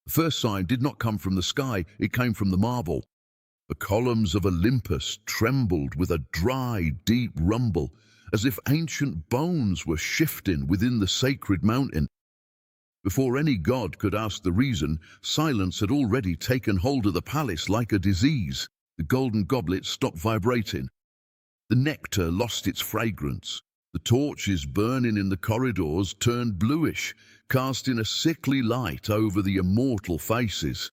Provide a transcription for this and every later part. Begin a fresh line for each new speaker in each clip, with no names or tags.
The first sign did not come from the sky, it came from the marble. The columns of Olympus trembled with a dry, deep rumble, as if ancient bones were shifting within the sacred mountain. Before any god could ask the reason, silence had already taken hold of the palace like a disease. The golden goblet stopped vibrating. The nectar lost its fragrance. The torches burning in the corridors turned bluish, casting a sickly light over the immortal faces.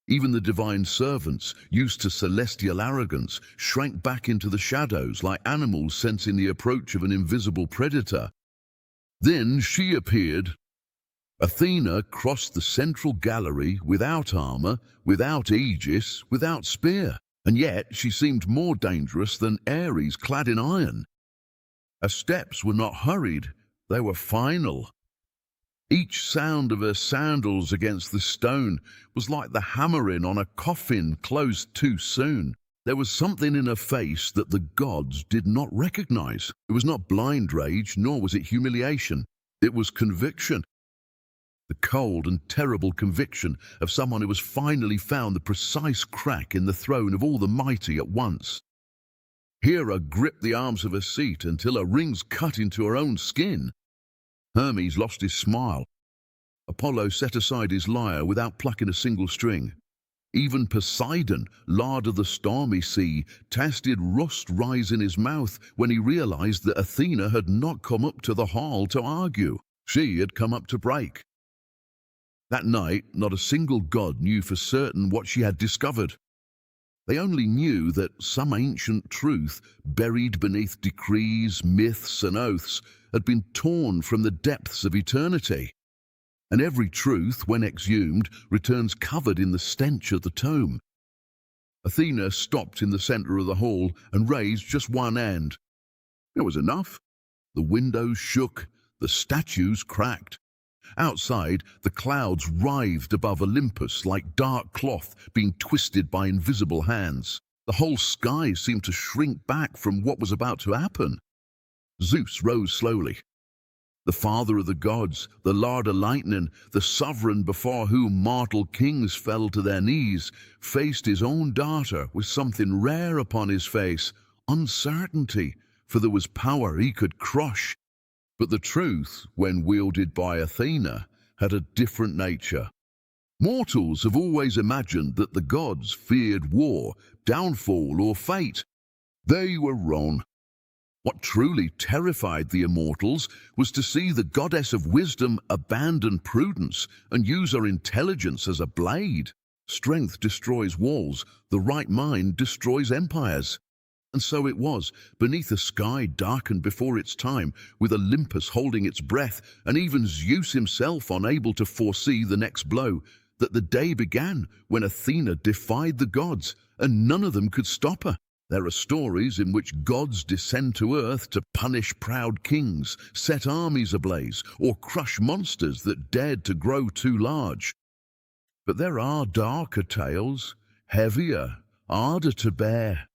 Even the divine servants, used to celestial arrogance, shrank back into the shadows like animals sensing the approach of an invisible predator. Then she appeared. Athena crossed the central gallery without armor, without aegis, without spear, and yet she seemed more dangerous than Ares clad in iron. Her steps were not hurried, they were final. Each sound of her sandals against the stone was like the hammering on a coffin closed too soon. There was something in her face that the gods did not recognize. It was not blind rage, nor was it humiliation. It was conviction. The cold and terrible conviction of someone who has finally found the precise crack in the throne of all the mighty at once. Hera gripped the arms of her seat until her rings cut into her own skin. Hermes lost his smile. Apollo set aside his lyre without plucking a single string. Even Poseidon, lord of the stormy sea, tasted rust rise in his mouth when he realized that Athena had not come up to the hall to argue. She had come up to break. That night, not a single god knew for certain what she had discovered. They only knew that some ancient truth, buried beneath decrees, myths, and oaths, had been torn from the depths of eternity. And every truth, when exhumed, returns covered in the stench of the tomb. Athena stopped in the center of the hall and raised just one hand. It was enough. The windows shook, the statues cracked. Outside, the clouds writhed above Olympus like dark cloth being twisted by invisible hands. The whole sky seemed to shrink back from what was about to happen. Zeus rose slowly. The father of the gods, the lord of lightning, the sovereign before whom mortal kings fell to their knees, faced his own daughter with something rare upon his face, uncertainty, for there was power he could crush. But the truth, when wielded by Athena, had a different nature. Mortals have always imagined that the gods feared war, downfall, or fate. They were wrong. What truly terrified the immortals was to see the goddess of wisdom abandon prudence and use her intelligence as a blade. Strength destroys walls, the right mind destroys empires. And so it was, beneath a sky darkened before its time, with Olympus holding its breath, and even Zeus himself unable to foresee the next blow, that the day began when Athena defied the gods, and none of them could stop her. There are stories in which gods descend to earth to punish proud kings, set armies ablaze, or crush monsters that dared to grow too large. But there are darker tales, heavier, harder to bear.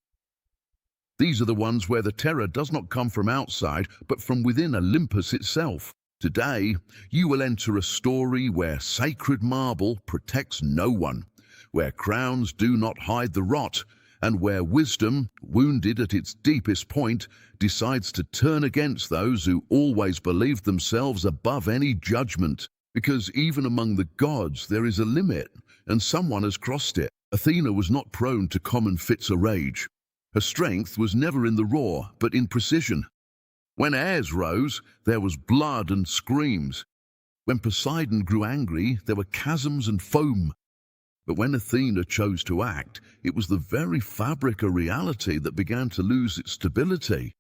These are the ones where the terror does not come from outside, but from within Olympus itself. Today, you will enter a story where sacred marble protects no one, where crowns do not hide the rot, and where wisdom, wounded at its deepest point, decides to turn against those who always believed themselves above any judgment. Because even among the gods there is a limit, and someone has crossed it. Athena was not prone to common fits of rage. Her strength was never in the raw, but in precision. When Ares rose, there was blood and screams. When Poseidon grew angry, there were chasms and foam. But when Athena chose to act, it was the very fabric of reality that began to lose its stability.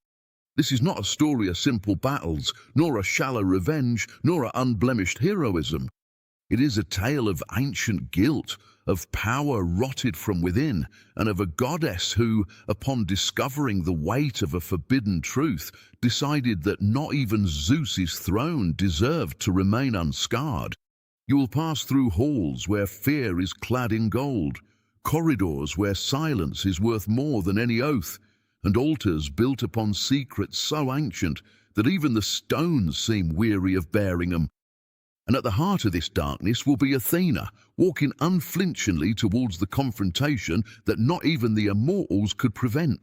This is not a story of simple battles, nor a shallow revenge, nor an unblemished heroism. It is a tale of ancient guilt, of power rotted from within, and of a goddess who, upon discovering the weight of a forbidden truth, decided that not even Zeus's throne deserved to remain unscarred. You will pass through halls where fear is clad in gold, corridors where silence is worth more than any oath, and altars built upon secrets so ancient that even the stones seem weary of bearing them. And at the heart of this darkness will be Athena, walking unflinchingly towards the confrontation that not even the Immortals could prevent.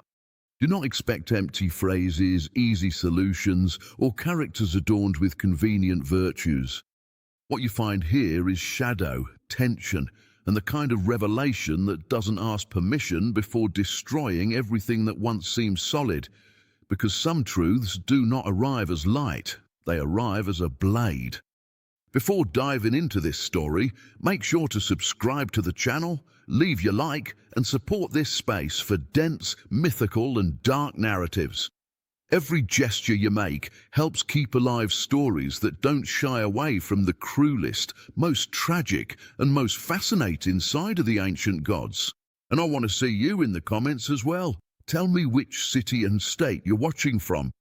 Do not expect empty phrases, easy solutions, or characters adorned with convenient virtues. What you find here is shadow, tension, and the kind of revelation that doesn't ask permission before destroying everything that once seemed solid. Because some truths do not arrive as light, they arrive as a blade. Before diving into this story, make sure to subscribe to the channel, leave your like, and support this space for dense, mythical, and dark narratives. Every gesture you make helps keep alive stories that don't shy away from the cruelest, most tragic, and most fascinating side of the ancient gods. And I want to see you in the comments as well. Tell me which city and state you're watching from.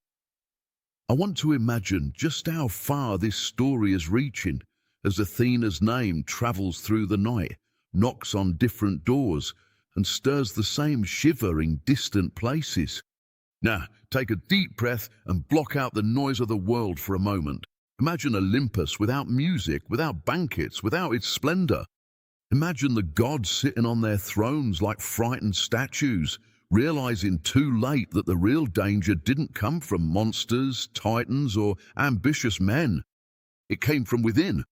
I want to imagine just how far this story is reaching as Athena's name travels through the night, knocks on different doors, and stirs the same shiver in distant places. Now, take a deep breath and block out the noise of the world for a moment. Imagine Olympus without music, without banquets, without its splendor. Imagine the gods sitting on their thrones like frightened statues, realizing too late that the real danger didn't come from monsters, titans, or ambitious men. It came from within.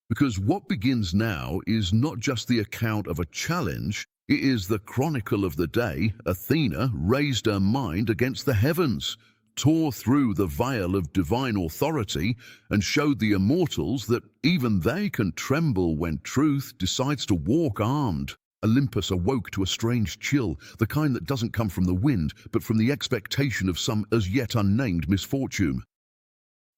Because what begins now is not just the account of a challenge, it is the chronicle of the day Athena raised her mind against the heavens, tore through the veil of divine authority, and showed the Immortals that even they can tremble when truth decides to walk armed. Olympus awoke to a strange chill, the kind that doesn't come from the wind, but from the expectation of some as yet unnamed misfortune.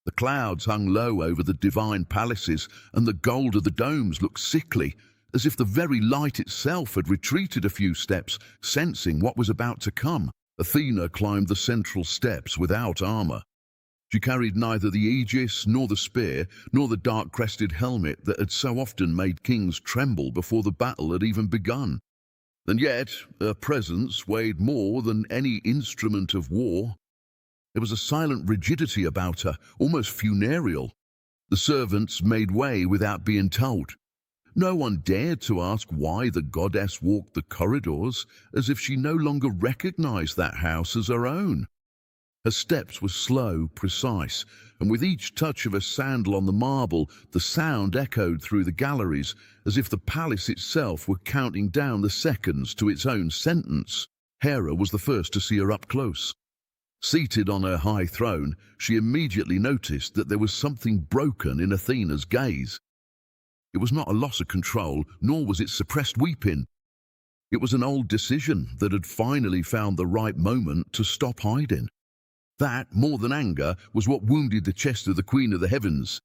The clouds hung low over the divine palaces, and the gold of the domes looked sickly, as if the very light itself had retreated a few steps, sensing what was about to come. Athena climbed the central steps without armor. She carried neither the aegis, nor the spear, nor the dark-crested helmet that had so often made kings tremble before the battle had even begun. And yet, her presence weighed more than any instrument of war. There was a silent rigidity about her, almost funereal. The servants made way without being told. No one dared to ask why the goddess walked the corridors, as if she no longer recognized that house as her own. Her steps were slow, precise, and with each touch of her sandal on the marble, the sound echoed through the galleries, as if the palace itself were counting down the seconds to its own sentence. Hera was the first to see her up close. Seated on her high throne, she immediately noticed that there was something broken in Athena's gaze. It was not a loss of control, nor was it suppressed weeping. It was an old decision that had finally found the right moment to stop hiding. That, more than anger, was what wounded the chest of the Queen of the Heavens.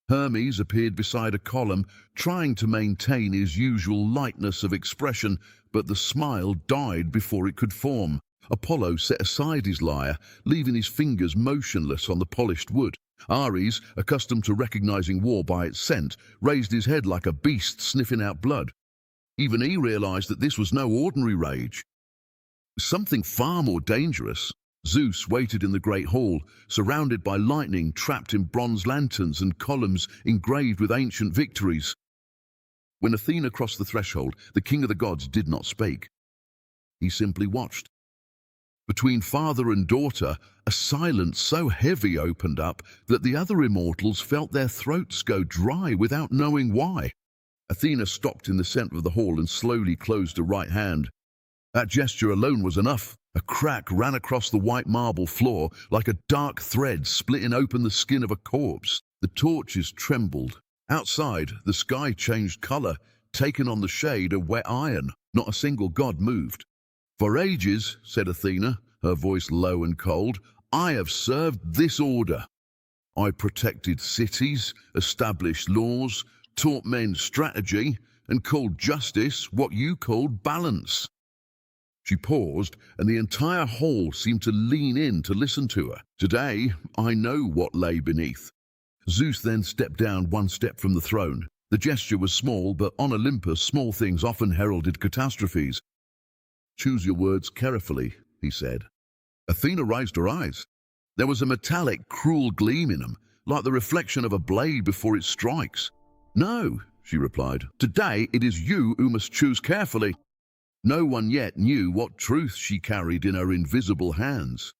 Hermes appeared beside a column, trying to maintain his usual lightness of expression, but the smile died before it could form. Apollo set aside his lyre, leaving his fingers motionless on the polished wood. Ares, accustomed to recognizing war by its scent, raised his head like a beast sniffing out blood. Even he realized that this was no ordinary rage. Something far more dangerous. Zeus waited in the great hall, surrounded by lightning trapped in bronze lanterns and columns engraved with ancient victories. When Athena crossed the threshold, the king of the gods did not speak. He simply watched. Between father and daughter, a silence so heavy opened up that the other immortals felt their throats go dry without knowing why. Athena stopped in the center of the hall and slowly closed her right hand. That gesture alone was enough. A crack ran across the white marble floor like a dark thread splitting open the skin of a corpse. The torches trembled. Outside, the sky changed color, taking on the shade of wet iron. Not a single god moved. "For ages," said Athena, her voice low and cold, "I have served this order. I protected cities, established laws, taught men strategy, and called justice what you called balance." She paused, and the entire hall seemed to lean in to listen to her. "Today, I know what lay beneath." Zeus then stepped down one step from the throne. The gesture was small, but on Olympus, small things often heralded catastrophes. "Choose your words carefully," he said. Athena raised her eyes. There was a metallic, cruel gleam in them, like the reflection of a blade before it strikes. "No," she replied. "Today it is you who must choose carefully." No one yet knew what truth she carried in her invisible hands.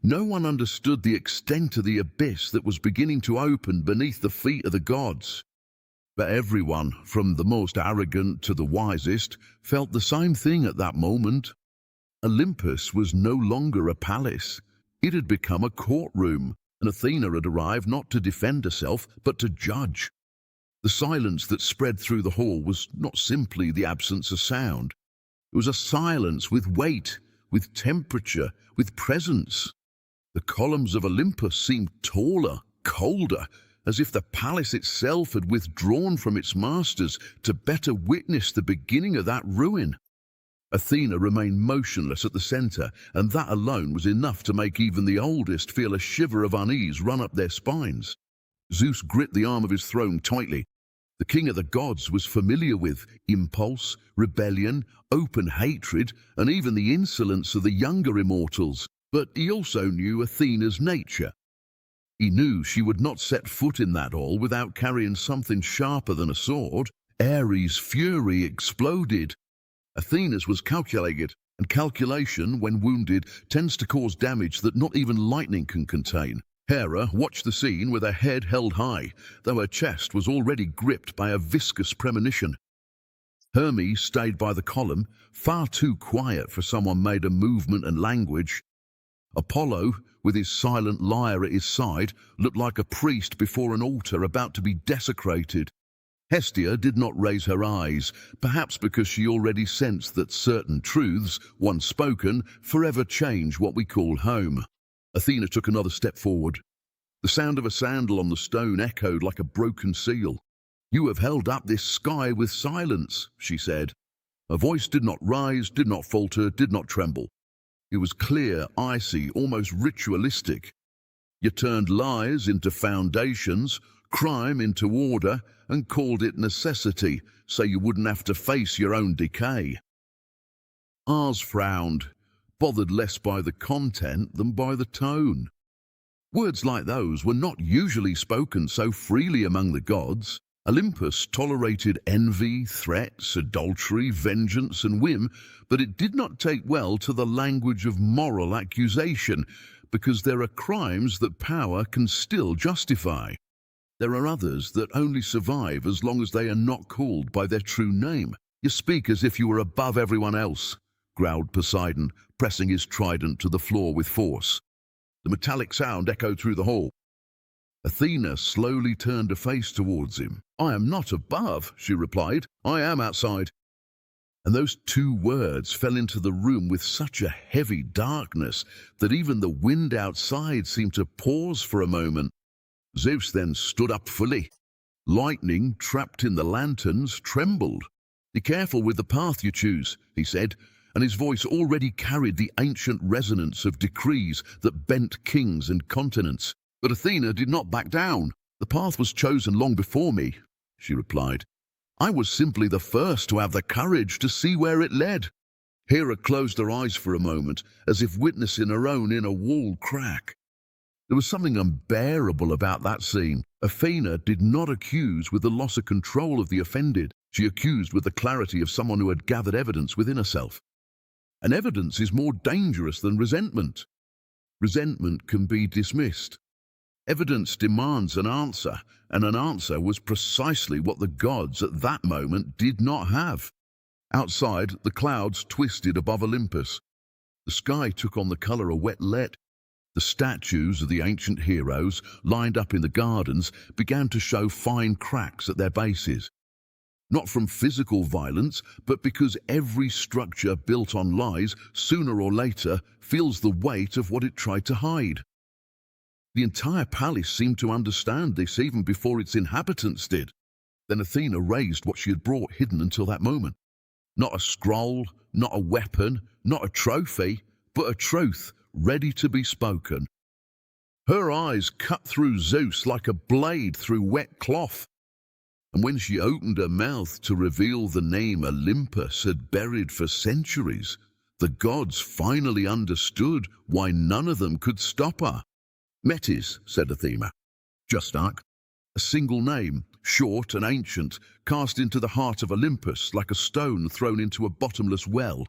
No one understood the extent of the abyss that was beginning to open beneath the feet of the gods. But everyone, from the most arrogant to the wisest, felt the same thing at that moment. Olympus was no longer a palace. It had become a courtroom, and Athena had arrived not to defend herself, but to judge. The silence that spread through the hall was not simply the absence of sound. It was a silence with weight, with temperature, with presence. The columns of Olympus seemed taller, colder, as if the palace itself had withdrawn from its masters to better witness the beginning of that ruin. Athena remained motionless at the centre, and that alone was enough to make even the oldest feel a shiver of unease run up their spines. Zeus gripped the arm of his throne tightly. The king of the gods was familiar with impulse, rebellion, open hatred, and even the insolence of the younger immortals, but he also knew Athena's nature. He knew she would not set foot in that hall without carrying something sharper than a sword. Ares' fury exploded. Athena's was calculated, and calculation, when wounded, tends to cause damage that not even lightning can contain. Hera watched the scene with her head held high, though her chest was already gripped by a viscous premonition. Hermes stayed by the column, far too quiet for someone made of movement and language. Apollo, with his silent lyre at his side, looked like a priest before an altar about to be desecrated. Hestia did not raise her eyes, perhaps because she already sensed that certain truths, once spoken, forever change what we call home. Athena took another step forward. The sound of a sandal on the stone echoed like a broken seal. "You have held up this sky with silence," she said. Her voice did not rise, did not falter, did not tremble. It was clear, icy, almost ritualistic. You turned lies into foundations, crime into order, and called it necessity, so you wouldn't have to face your own decay. Ars frowned, bothered less by the content than by the tone. Words like those were not usually spoken so freely among the gods. Olympus tolerated envy, threats, adultery, vengeance, and whim, but it did not take well to the language of moral accusation, because there are crimes that power can still justify. There are others that only survive as long as they are not called by their true name. "You speak as if you were above everyone else," growled Poseidon, pressing his trident to the floor with force. The metallic sound echoed through the hall. Athena slowly turned her face towards him. "I am not above," she replied. "I am outside." And those two words fell into the room with such a heavy darkness that even the wind outside seemed to pause for a moment. Zeus then stood up fully. Lightning, trapped in the lanterns, trembled. "Be careful with the path you choose," he said, and his voice already carried the ancient resonance of decrees that bent kings and continents. But Athena did not back down. "The path was chosen long before me," she replied. "I was simply the first to have the courage to see where it led." Hera closed her eyes for a moment, as if witnessing her own inner wall crack. There was something unbearable about that scene. Athena did not accuse with the loss of control of the offended. She accused with the clarity of someone who had gathered evidence within herself. And evidence is more dangerous than resentment. Resentment can be dismissed. Evidence demands an answer, and an answer was precisely what the gods at that moment did not have. Outside, the clouds twisted above Olympus. The sky took on the colour of wet lead. The statues of the ancient heroes, lined up in the gardens, began to show fine cracks at their bases. Not from physical violence, but because every structure built on lies, sooner or later, feels the weight of what it tried to hide. The entire palace seemed to understand this even before its inhabitants did. Then Athena raised what she had brought hidden until that moment. Not a scroll, not a weapon, not a trophy, but a truth ready to be spoken. Her eyes cut through Zeus like a blade through wet cloth. And when she opened her mouth to reveal the name Olympus had buried for centuries, the gods finally understood why none of them could stop her. "Metis," said Athena. just stuck. A single name, short and ancient, cast into the heart of Olympus like a stone thrown into a bottomless well.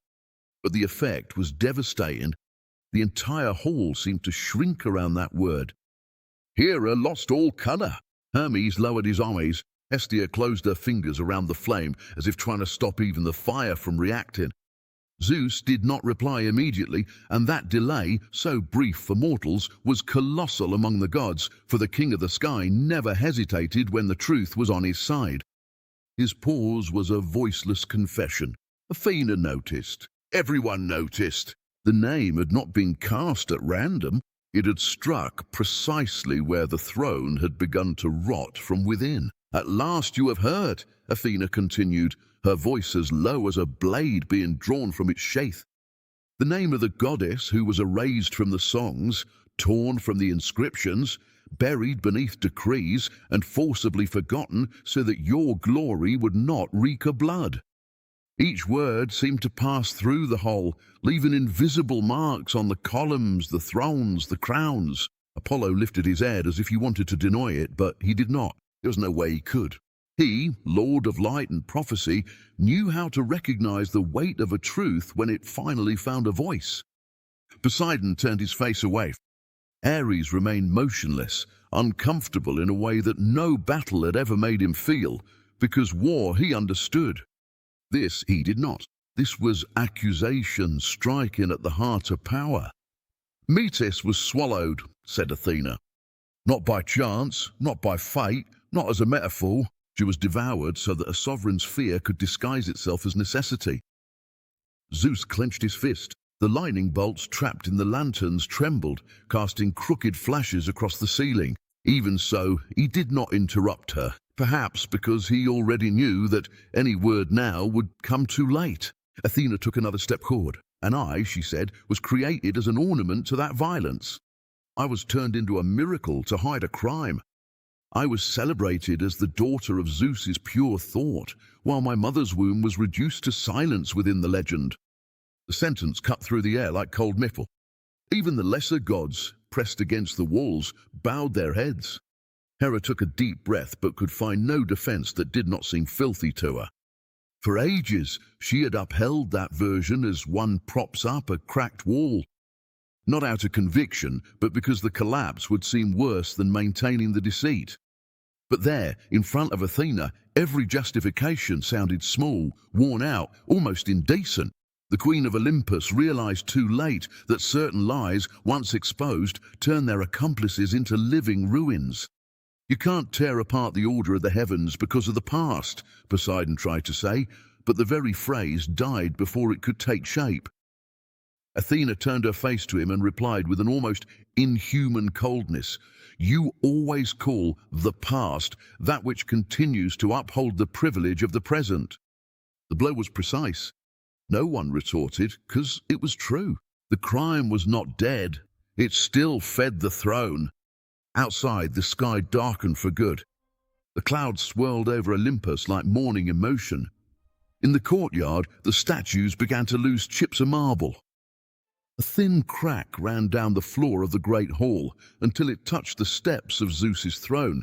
But the effect was devastating. The entire hall seemed to shrink around that word. Hera lost all colour. Hermes lowered his eyes. Hestia closed her fingers around the flame, as if trying to stop even the fire from reacting. Zeus did not reply immediately, and that delay, so brief for mortals, was colossal among the gods, for the king of the sky never hesitated when the truth was on his side. His pause was a voiceless confession. Athena noticed. Everyone noticed. The name had not been cast at random. It had struck precisely where the throne had begun to rot from within. At last you have heard, Athena continued, her voice as low as a blade being drawn from its sheath. The name of the goddess who was erased from the songs, torn from the inscriptions, buried beneath decrees, and forcibly forgotten so that your glory would not reek of blood. Each word seemed to pass through the hole, leaving invisible marks on the columns, the thrones, the crowns. Apollo lifted his head as if he wanted to deny it, but he did not. There was no way he could. He, Lord of Light and Prophecy, knew how to recognize the weight of a truth when it finally found a voice. Poseidon turned his face away. Ares remained motionless, uncomfortable in a way that no battle had ever made him feel, because war he understood. This he did not. This was accusation striking at the heart of power. Metis was swallowed, said Athena. Not by chance, not by fate, not as a metaphor. She was devoured so that a sovereign's fear could disguise itself as necessity. Zeus clenched his fist. The lightning bolts trapped in the lanterns trembled, casting crooked flashes across the ceiling. Even so, he did not interrupt her, perhaps because he already knew that any word now would come too late. Athena took another step forward. And I, she said, was created as an ornament to that violence. I was turned into a miracle to hide a crime. I was celebrated as the daughter of Zeus's pure thought, while my mother's womb was reduced to silence within the legend. The sentence cut through the air like cold metal. Even the lesser gods, pressed against the walls, bowed their heads. Hera took a deep breath but could find no defense that did not seem filthy to her. For ages, she had upheld that version as one props up a cracked wall. Not out of conviction, but because the collapse would seem worse than maintaining the deceit. But there, in front of Athena, every justification sounded small, worn out, almost indecent. The Queen of Olympus realized too late that certain lies, once exposed, turn their accomplices into living ruins. You can't tear apart the order of the heavens because of the past, Poseidon tried to say, but the very phrase died before it could take shape. Athena turned her face to him and replied with an almost inhuman coldness, "You always call the past that which continues to uphold the privilege of the present." The blow was precise. No one retorted, because it was true. The crime was not dead. It still fed the throne. Outside, the sky darkened for good. The clouds swirled over Olympus like mourning in motion. In the courtyard, the statues began to lose chips of marble. A thin crack ran down the floor of the great hall until it touched the steps of Zeus's throne.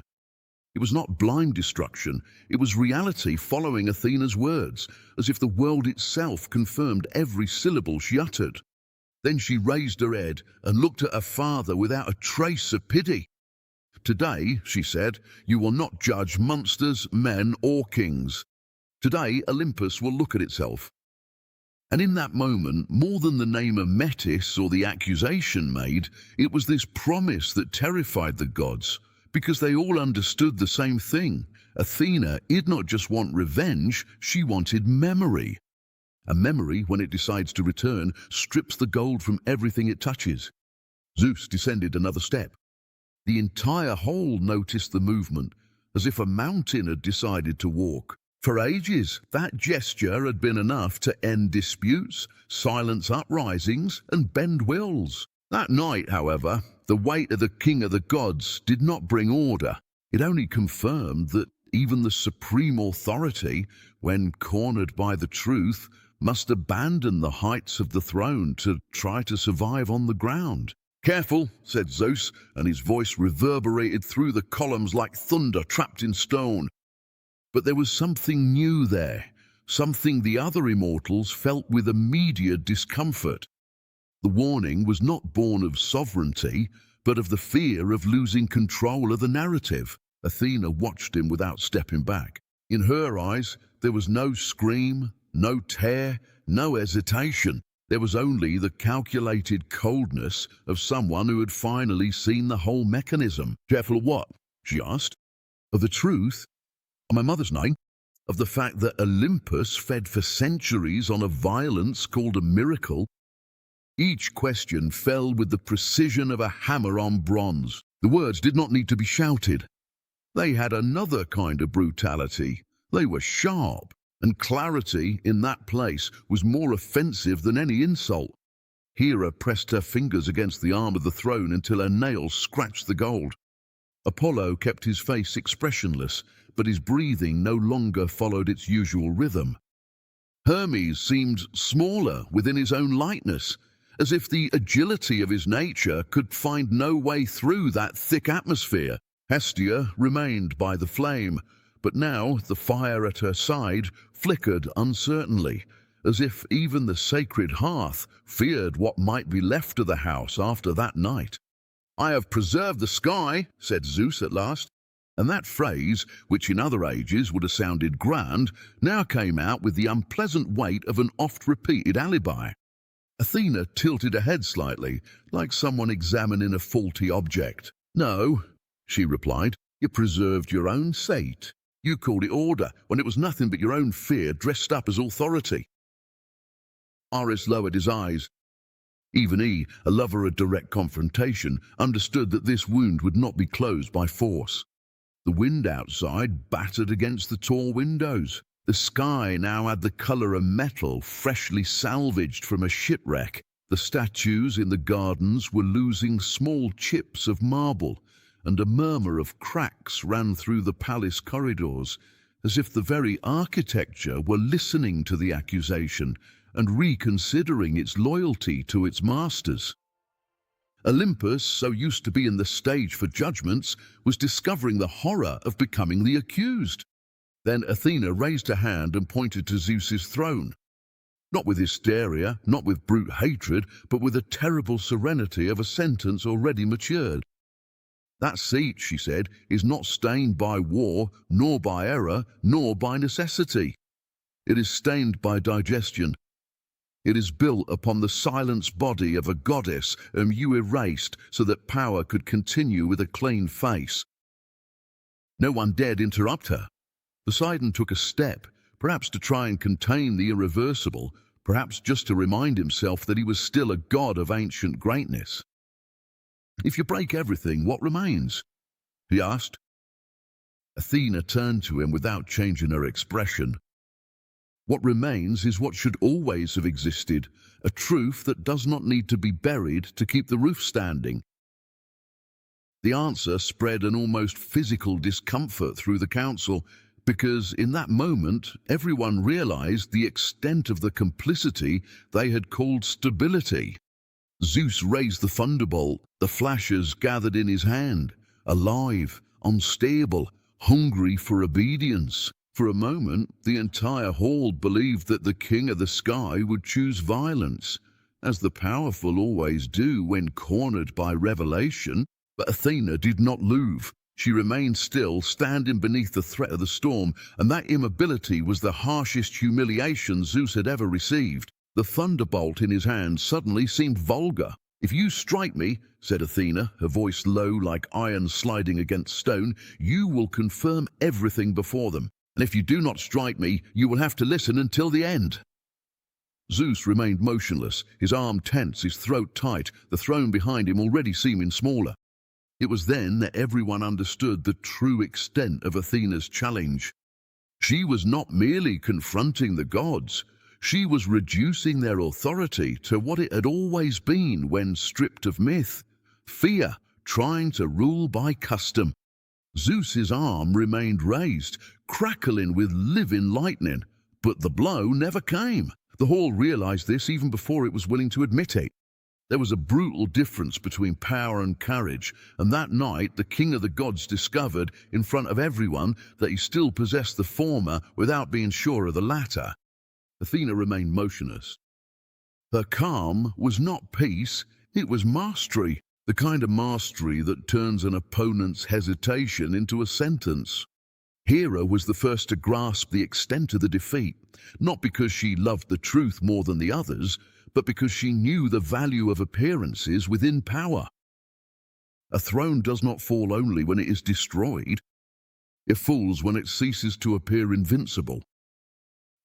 It was not blind destruction, it was reality following Athena's words, as if the world itself confirmed every syllable she uttered. Then she raised her head and looked at her father without a trace of pity. "Today," she said, "you will not judge monsters, men, or kings. Today, Olympus will look at itself." And in that moment, more than the name of Metis or the accusation made, it was this promise that terrified the gods, because they all understood the same thing. Athena did not just want revenge, she wanted memory. A memory, when it decides to return, strips the gold from everything it touches. Zeus descended another step. The entire hall noticed the movement, as if a mountain had decided to walk. For ages, that gesture had been enough to end disputes, silence uprisings, and bend wills. That night, however, the weight of the king of the gods did not bring order. It only confirmed that even the supreme authority, when cornered by the truth, must abandon the heights of the throne to try to survive on the ground. "Careful," said Zeus, and his voice reverberated through the columns like thunder trapped in stone. But there was something new there, something the other immortals felt with immediate discomfort. The warning was not born of sovereignty, but of the fear of losing control of the narrative. Athena watched him without stepping back. In her eyes, there was no scream, no tear, no hesitation. There was only the calculated coldness of someone who had finally seen the whole mechanism. "Careful of what?" she asked. "Of the truth, of my mother's name, of the fact that Olympus fed for centuries on a violence called a miracle." Each question fell with the precision of a hammer on bronze. The words did not need to be shouted. They had another kind of brutality. They were sharp, and clarity in that place was more offensive than any insult. Hera pressed her fingers against the arm of the throne until her nails scratched the gold. Apollo kept his face expressionless, but his breathing no longer followed its usual rhythm. Hermes seemed smaller within his own lightness, as if the agility of his nature could find no way through that thick atmosphere. Hestia remained by the flame, but now the fire at her side flickered uncertainly, as if even the sacred hearth feared what might be left of the house after that night. "I have preserved the sky," said Zeus at last, and that phrase, which in other ages would have sounded grand, now came out with the unpleasant weight of an oft-repeated alibi. Athena tilted her head slightly, like someone examining a faulty object. "No," she replied, "you preserved your own fate. You called it order, when it was nothing but your own fear dressed up as authority." Ares lowered his eyes. Even he, a lover of direct confrontation, understood that this wound would not be closed by force. The wind outside battered against the tall windows. The sky now had the colour of metal freshly salvaged from a shipwreck. The statues in the gardens were losing small chips of marble, and a murmur of cracks ran through the palace corridors, as if the very architecture were listening to the accusation and reconsidering its loyalty to its masters. Olympus, so used to being the stage for judgments, was discovering the horror of becoming the accused. Then Athena raised her hand and pointed to Zeus's throne. Not with hysteria, not with brute hatred, but with a terrible serenity of a sentence already matured. "That seat," she said, "is not stained by war, nor by error, nor by necessity. It is stained by digestion. It is built upon the silenced body of a goddess whom you erased so that power could continue with a clean face." No one dared interrupt her. Poseidon took a step, perhaps to try and contain the irreversible, perhaps just to remind himself that he was still a god of ancient greatness. "If you break everything, what remains?" he asked. Athena turned to him without changing her expression. "What remains is what should always have existed, a truth that does not need to be buried to keep the roof standing." The answer spread an almost physical discomfort through the council, because in that moment everyone realized the extent of the complicity they had called stability. Zeus raised the thunderbolt. The flashes gathered in his hand, alive, unstable, hungry for obedience. For a moment, the entire hall believed that the king of the sky would choose violence, as the powerful always do when cornered by revelation. But Athena did not move. She remained still, standing beneath the threat of the storm, and that immobility was the harshest humiliation Zeus had ever received. The thunderbolt in his hand suddenly seemed vulgar. "If you strike me," said Athena, her voice low like iron sliding against stone, "you will confirm everything before them. And if you do not strike me, you will have to listen until the end." Zeus remained motionless, his arm tense, his throat tight, the throne behind him already seeming smaller. It was then that everyone understood the true extent of Athena's challenge. She was not merely confronting the gods. She was reducing their authority to what it had always been when stripped of myth: fear, trying to rule by custom. Zeus's arm remained raised, crackling with living lightning, but the blow never came. The hall realized this even before it was willing to admit it. There was a brutal difference between power and courage, and that night the king of the gods discovered, in front of everyone, that he still possessed the former without being sure of the latter. Athena remained motionless. Her calm was not peace, it was mastery, the kind of mastery that turns an opponent's hesitation into a sentence. Hera was the first to grasp the extent of the defeat, not because she loved the truth more than the others, but because she knew the value of appearances within power. A throne does not fall only when it is destroyed. It falls when it ceases to appear invincible.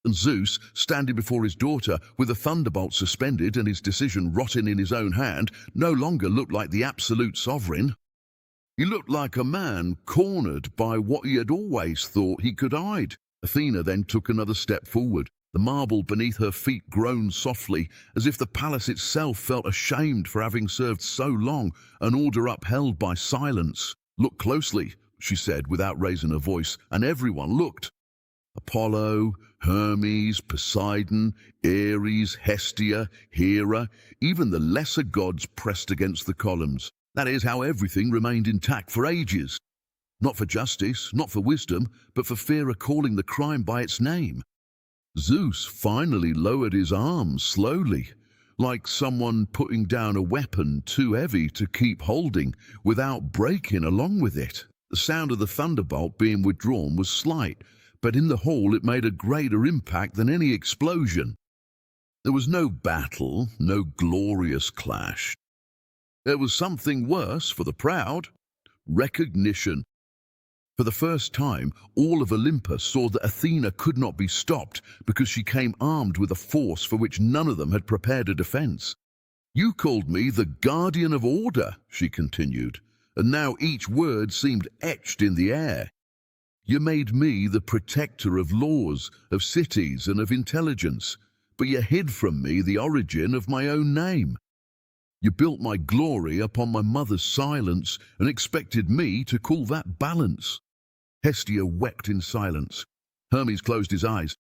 And Zeus, standing before his daughter with a thunderbolt suspended and his decision rotting in his own hand, no longer looked like the absolute sovereign. He looked like a man cornered by what he had always thought he could hide. Athena then took another step forward. The marble beneath her feet groaned softly, as if the palace itself felt ashamed for having served so long an order upheld by silence. "Look closely," she said without raising her voice, and everyone looked. Apollo, Hermes, Poseidon, Ares, Hestia, Hera, even the lesser gods pressed against the columns. That is how everything remained intact for ages. Not for justice, not for wisdom, but for fear of calling the crime by its name. Zeus finally lowered his arms slowly, like someone putting down a weapon too heavy to keep holding without breaking along with it. The sound of the thunderbolt being withdrawn was slight, but in the hall it made a greater impact than any explosion. There was no battle, no glorious clash. There was something worse for the proud: recognition. For the first time, all of Olympus saw that Athena could not be stopped because she came armed with a force for which none of them had prepared a defense. "You called me the guardian of order," she continued, and now each word seemed etched in the air. "You made me the protector of laws, of cities, and of intelligence, but you hid from me the origin of my own name. You built my glory upon my mother's silence and expected me to call that balance." Hestia wept in silence. Hermes closed his eyes.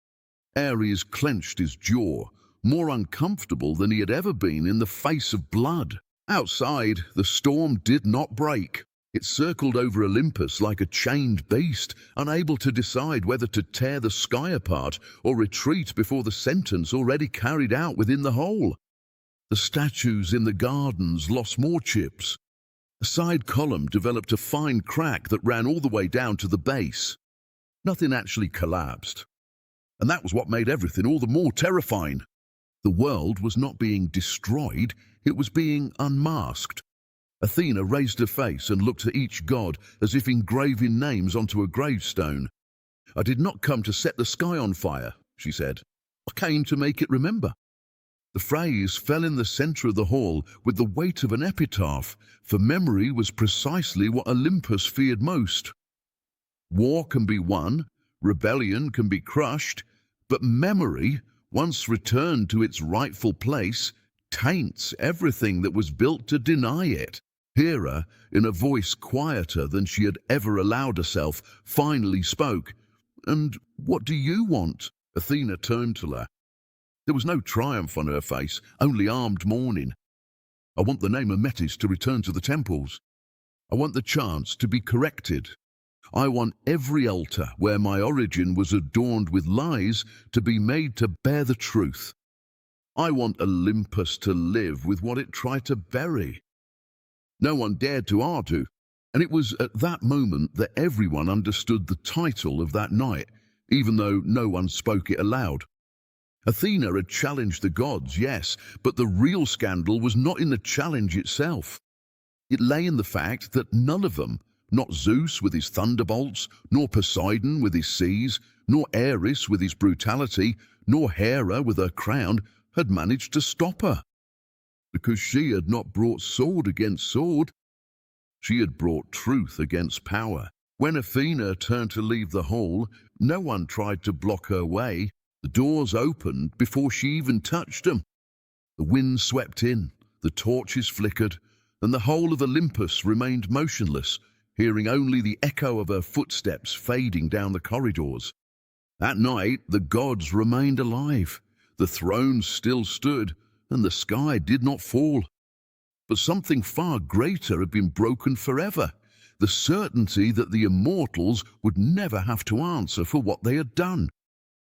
Ares clenched his jaw, more uncomfortable than he had ever been in the face of blood. Outside, the storm did not break. It circled over Olympus like a chained beast, unable to decide whether to tear the sky apart or retreat before the sentence already carried out within the hole. The statues in the gardens lost more chips. A side column developed a fine crack that ran all the way down to the base. Nothing actually collapsed. And that was what made everything all the more terrifying. The world was not being destroyed, it was being unmasked. Athena raised her face and looked at each god as if engraving names onto a gravestone. "I did not come to set the sky on fire," she said. "I came to make it remember." The phrase fell in the center of the hall with the weight of an epitaph, for memory was precisely what Olympus feared most. War can be won, rebellion can be crushed, but memory, once returned to its rightful place, taints everything that was built to deny it. Hera, in a voice quieter than she had ever allowed herself, finally spoke. "And what do you want?" Athena turned to her. There was no triumph on her face, only armed mourning. "I want the name of Metis to return to the temples. I want the chance to be corrected. I want every altar where my origin was adorned with lies to be made to bear the truth. I want Olympus to live with what it tried to bury." No one dared to argue, and it was at that moment that everyone understood the title of that night, even though no one spoke it aloud. Athena had challenged the gods, yes, but the real scandal was not in the challenge itself. It lay in the fact that none of them, not Zeus with his thunderbolts, nor Poseidon with his seas, nor Ares with his brutality, nor Hera with her crown, had managed to stop her. Because she had not brought sword against sword. She had brought truth against power. When Athena turned to leave the hall, no one tried to block her way. The doors opened before she even touched them. The wind swept in, the torches flickered, and the whole of Olympus remained motionless, hearing only the echo of her footsteps fading down the corridors. That night, the gods remained alive. The thrones still stood, and the sky did not fall. But something far greater had been broken forever. The certainty that the Immortals would never have to answer for what they had done.